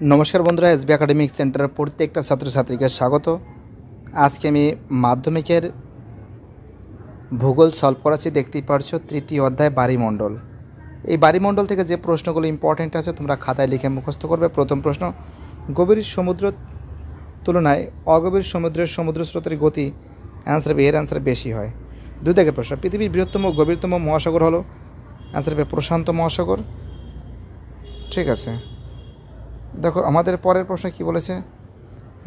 নমস্কার বন্ধুরা, SB academic সেন্টারের প্রত্যেকটা ছাত্রছাত্রীকে স্বাগত। আজকে আমি মাধ্যমিকের ভূগোল সলভ করাচ্ছি। দেখতেই পারছো তৃতীয় অধ্যায় বাড়িমণ্ডল। এই বাড়িমণ্ডল থেকে যে প্রশ্নগুলো ইম্পর্টেন্ট আছে তোমরা খাতায় লিখে মুখস্থ করবে। প্রথম প্রশ্ন, গভীর সমুদ্র তুলনায় অগভীর সমুদ্রের সমুদ্র স্রোতের গতি অ্যান্সার বি, এর অ্যান্সার বেশি হয়। দুই দাগের প্রশ্ন, পৃথিবীর বৃহত্তম গভীরতম মহাসাগর হলো অ্যান্সার বি, প্রশান্ত মহাসাগর। ঠিক আছে, দেখো আমাদের পরের প্রশ্ন কি বলেছে।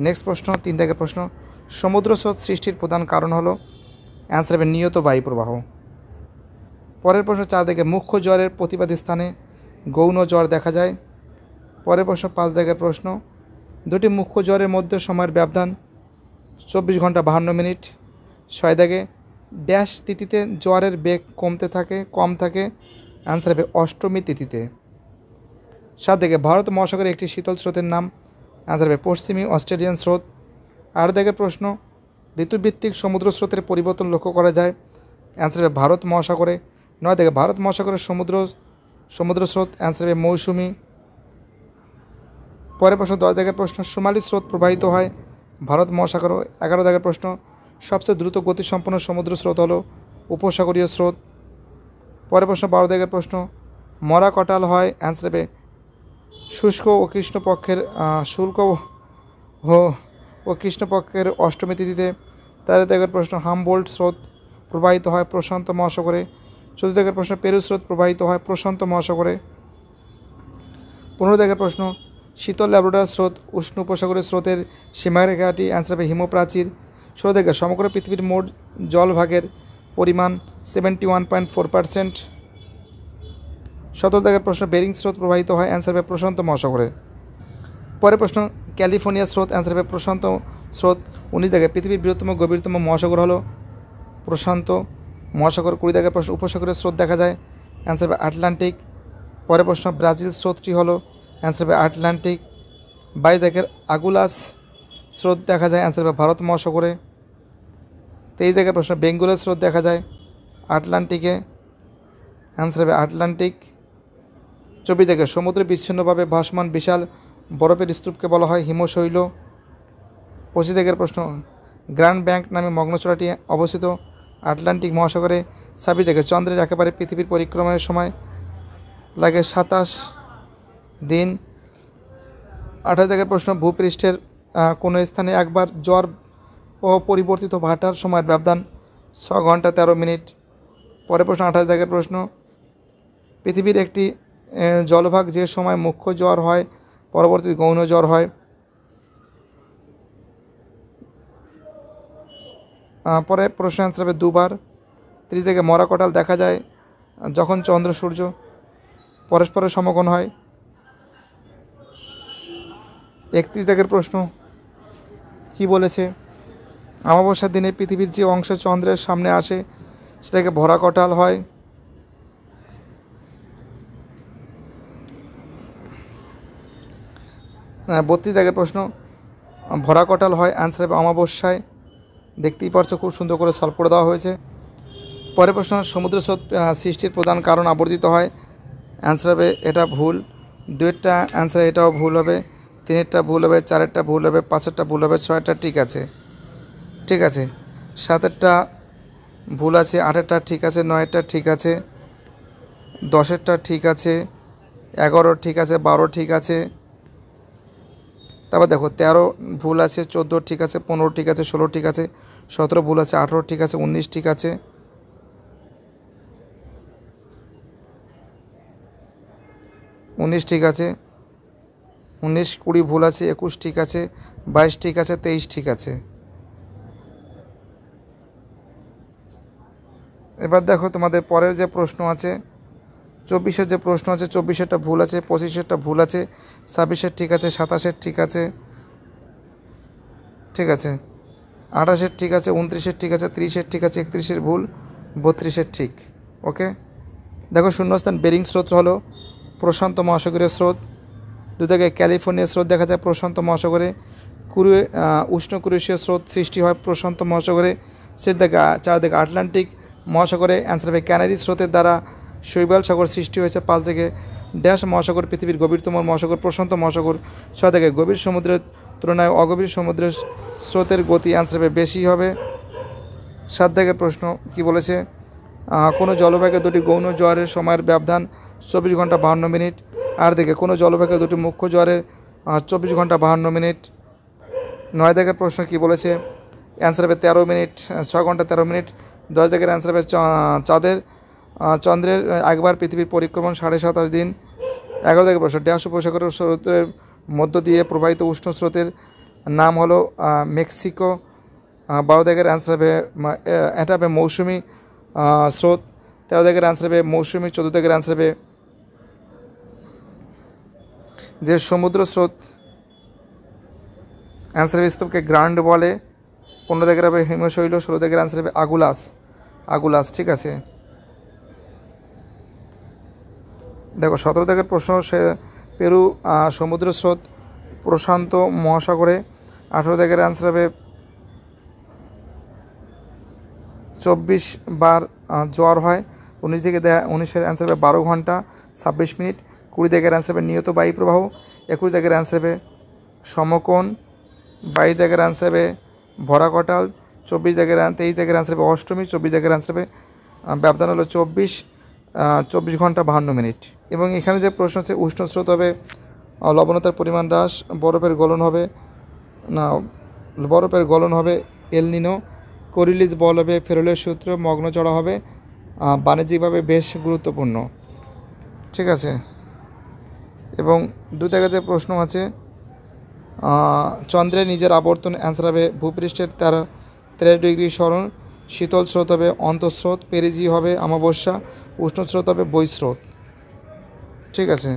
নেক্সট প্রশ্ন, তিন দাগের প্রশ্ন, সমুদ্র স্রোত সৃষ্টির প্রধান কারণ হলো অ্যান্সার হবে নিয়ত বায়ু প্রবাহ। পরের প্রশ্ন, চার দাগে মুখ্য জ্বরের প্রতিবাদী স্থানে গৌণ জ্বর দেখা যায়। পরের প্রশ্ন, পাঁচ দাগের প্রশ্ন, দুটি মুখ্য জ্বরের মধ্যে সময়ের ব্যবধান 24 ঘন্টা 52 মিনিট। ছয় দাগে ড্যাশ তিথিতে জ্বরের বেগ কম থাকে অ্যান্সার হবে অষ্টমী তিথিতে। সাত দাগে ভারত মহাসাগরের একটি শীতল স্রোতের নাম অ্যান্সার হবে পশ্চিমী অস্ট্রেলিয়ান স্রোত। আট দাগের প্রশ্ন, ঋতুভিত্তিক সমুদ্র স্রোতের পরিবর্তন লক্ষ্য করা যায় অ্যান্সার হবে ভারত মহাসাগরে। নয় দাগে ভারত মহাসাগরের সমুদ্র স্রোত অ্যান্সার হবে মৌসুমী। পরের প্রশ্ন, 10 দাগের প্রশ্ন, সোমালি স্রোত প্রবাহিত হয় ভারত মহাসাগর। 11 দাগের প্রশ্ন, সবচেয়ে দ্রুত গতিসম্পন্ন সমুদ্র স্রোত হলো উপসাগরীয় স্রোত। পরের প্রশ্ন, 12 দাগের প্রশ্ন, মরা কটাল হয় অ্যান্সার হবে শুষ্ক ও কৃষ্ণপক্ষের কৃষ্ণপক্ষের অষ্টমী তিথিতে। 13 দাগের প্রশ্ন, হামবোল্ট স্রোত প্রবাহিত হয় প্রশান্ত মহাসাগরে। 14 দাগের প্রশ্ন, পেরু স্রোত প্রবাহিত হয় প্রশান্ত মহাসাগরে। 15 দাগের প্রশ্ন, শীতল ল্যাব্রাডর স্রোত উষ্ণ উপসাগরের স্রোতের সীমারেখাটি অ্যান্সার হবে হিমপ্রাচীর। 16 দাগে সমগ্র পৃথিবীর মোট জলভাগের পরিমাণ 71.4%। 17 দাগের প্রশ্ন, বেরিং স্রোত প্রবাহিত হয় অ্যান্সার হবে প্রশান্ত মহাসাগরে। পরের প্রশ্ন, ক্যালিফোর্নিয়া স্রোত অ্যান্সার হবে প্রশান্ত স্রোত। 19 দাগে পৃথিবীর বৃহত্তম গভীরতম মহাসাগর হলো প্রশান্ত মহাসাগর। 20 দাগের প্রশ্ন, উপসাগরের স্রোত দেখা যায় অ্যান্সার হবে আটলান্টিক। পরের প্রশ্ন, ব্রাজিল স্রোতটি হলো অ্যান্সার হবে আটলান্টিক। 22 দাগের আগুলাস স্রোত দেখা যায় অ্যান্সার হবে ভারত মহাসাগরে। 23 দাগের প্রশ্ন, বেঙ্গলের স্রোত দেখা যায় আটলান্টিকে অ্যান্সার হবে আটলান্টিক। 24 দাগে সমুদ্রে বিচ্ছিন্নভাবে ভাসমান বিশাল বরফের স্তূপকে বলা হয় হিমশৈল। 25 দাগের প্রশ্ন, গ্র্যান্ড ব্যাংক নামে মগ্নচূড়াটি অবস্থিত আটলান্টিক মহাসাগরে। 26 দাগে চন্দ্রের একেবারে পৃথিবীর পরিক্রমার সময় লাগে 27 দিন। 28 দাগের প্রশ্ন, ভূপৃষ্ঠের কোনো স্থানে একবার জ্বর ও পরিবর্তিত ভাটার সময়ের ব্যবধান 6 ঘন্টা 13 মিনিট। পরের প্রশ্ন, 28 দাগের প্রশ্ন, পৃথিবীর একটি জলভাগ যে সময় মুখ্য জ্বর হয় পরবর্তী গৌণ জ্বর হয়। পরে প্রশ্ন অ্যান্সার হবে দুবার। 30 দাগে মরা কটাল দেখা যায় যখন চন্দ্র সূর্য পরস্পরের সমকোণ হয়। 31 দাগের প্রশ্ন কি বলেছে, অমাবস্যার দিনে পৃথিবীর যে অংশ চন্দ্রের সামনে আসে সেটাকে ভরা কটাল হয়। 32 দাগের প্রশ্ন, ভরা কটাল হয় অ্যান্সার হবে অমাবস্যায়। দেখতেই পারছো খুব সুন্দর করে সলভ করে দেওয়া হয়েছে। পরের প্রশ্ন, সমুদ্র স্রোত সৃষ্টির প্রধান কারণ আবর্তিত হয় অ্যান্সার হবে এটা ভুল। 2টা অ্যান্সার এটাও ভুল হবে, 3টা ভুল হবে, 4টা ভুল হবে, 5টা ভুল হবে, 6টা ঠিক আছে। 7টা ভুল আছে, 8টা ঠিক আছে, 9টা ঠিক আছে, 10টা ঠিক আছে, 11 ঠিক আছে, 12 ঠিক আছে। তারপর দেখো 13 ভুল আছে, 14 ঠিক আছে, 15 ঠিক আছে, 16 ঠিক আছে, 17 ভুল আছে, 18 ঠিক আছে, 19 ঠিক আছে, 19 ঠিক আছে, 19 20 ভুল আছে, 21 ঠিক আছে, 22 ঠিক আছে, 23 ঠিক আছে। এবার দেখো তোমাদের পরের যে প্রশ্ন আছে 24-এর যে প্রশ্ন আছে, 24-এরটা ভুল আছে, 25-এরটা ভুল আছে, 26-এর ঠিক আছে, 27-এর ঠিক আছে, 28-এর ঠিক আছে, 29-এর ঠিক আছে, 30-এর ঠিক আছে, 31-এর ভুল, 32-এর ঠিক। ওকে, দেখো শূন্যস্থান, বেরিং স্রোত হলো প্রশান্ত মহাসাগরীয় স্রোত। 2 দাগে ক্যালিফোর্নিয়া স্রোত দেখা যায় প্রশান্ত মহাসাগরে। উষ্ণ কুরেশীয় স্রোত সৃষ্টি হয় প্রশান্ত মহাসাগরে। 4 দাগে আটলান্টিক মহাসাগরে অ্যান্সার হবে ক্যানারি স্রোতের দ্বারা শৈবাল সাগর সৃষ্টি হয়েছে। 5 দাগে ড্যাশ মহাসাগর পৃথিবীর গভীরতম মহাসাগর প্রশান্ত মহাসাগর। 6 থেকে গভীর সমুদ্রের তুলনায় অগভীর সমুদ্রের স্রোতের গতি অ্যান্সার হবে বেশি হবে। 7 থেকে প্রশ্ন কি বলেছে, কোনো জলভাগে দুটি গৌণ জোয়ারের সময়ের ব্যবধান 24 ঘন্টা 52 মিনিট। আর দেখে কোনো জলভাগে দুটি মুখ্য জোয়ারের 24 ঘন্টা 52 মিনিট। 9 থেকে প্রশ্ন কি বলেছে, অ্যান্সার হবে 13 মিনিট 6 ঘন্টা 13 মিনিট। 10 থেকে অ্যান্সার হবে চন্দ্রের একবার পৃথিবীর পরিক্রমণ 27.5 দিন। 11 থেকে প্রশ্ন, ড্যাশ উপসাগরের স্রোতের মধ্য দিয়ে প্রবাহিত উষ্ণ স্রোতের নাম হলো মেক্সিকো। 12 থেকে অ্যান্সার হবে এটা হবে মৌসুমি স্রোত। 13 থেকে অ্যান্সার হবে মৌসুমি। 14 থেকে অ্যান্সার হবে যে সমুদ্র স্রোত, অ্যান্সার হবে স্তূপকে গ্রান্ড বলে। 15 থেকে হবে হিমশৈল। 16 থেকে অ্যান্সার হবে আগুলাস। ঠিক আছে, দেখো 17 থেকে প্রশ্ন, সে পেরু সমুদ্র স্রোত প্রশান্ত মহাসাগরে। 18 থেকে অ্যান্সার হবে 24 বার জোয়ার হয়। 19 থেকে 19-এর অ্যান্সার হবে 12 ঘন্টা 26 মিনিট। 20 থেকে অ্যান্সার হবে নিয়ত বায়ু প্রবাহ। 21 থেকে অ্যান্সার হবে সমকোণ। 22 থেকে অ্যান্সার হবে ভরা কটাল। 23 থেকে অ্যান্সার হবে অষ্টমী। 24 থেকে অ্যান্সার হবে ব্যবধান হলো 24 ঘন্টা 52 মিনিট। এবং এখানে যে প্রশ্ন আছে, উষ্ণ স্রোত হবে লবণতার পরিমাণ হ্রাস, বরফের গলন হবে এল নিনো। কোরিলিস বল হবে ফেরোলের সূত্র। মগ্ন চড়া হবে বাণিজ্যিকভাবে বেশ গুরুত্বপূর্ণ। ঠিক আছে, এবং 2 থেকে যে প্রশ্ন আছে, চন্দ্রের নিজের আবর্তন, অ্যান্সার হবে ভূপৃষ্ঠের 13 ডিগ্রি সরণ। শীতল স্রোত হবে অন্তঃস্রোত। পেরিজি হবে অমাবস্যা। উষ্ণ স্রোত হবে বহিঃস্রোত। ঠিক আছে,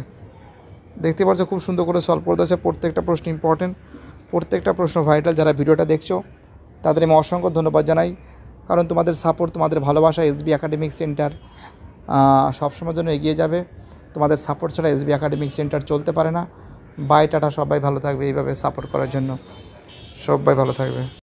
দেখতে পাচ্ছ খুব সুন্দর করে সলভ করতে আছে। প্রত্যেকটা প্রশ্ন ইম্পর্টেন্ট, প্রত্যেকটা প্রশ্ন ভাইটাল। যারা ভিডিওটা দেখছো তাদের আমি অসংখ্য ধন্যবাদ জানাই, কারণ তোমাদের সাপোর্ট, তোমাদের ভালোবাসা এসবি একাডেমিক সেন্টার সবসময়ের জন্য এগিয়ে যাবে। তোমাদের সাপোর্ট ছাড়া এসবি একাডেমিক সেন্টার চলতে পারে না। বাই টাটা, সবাই ভালো থাকবে। এইভাবে সাপোর্ট করার জন্য সবাই ভালো থাকবে।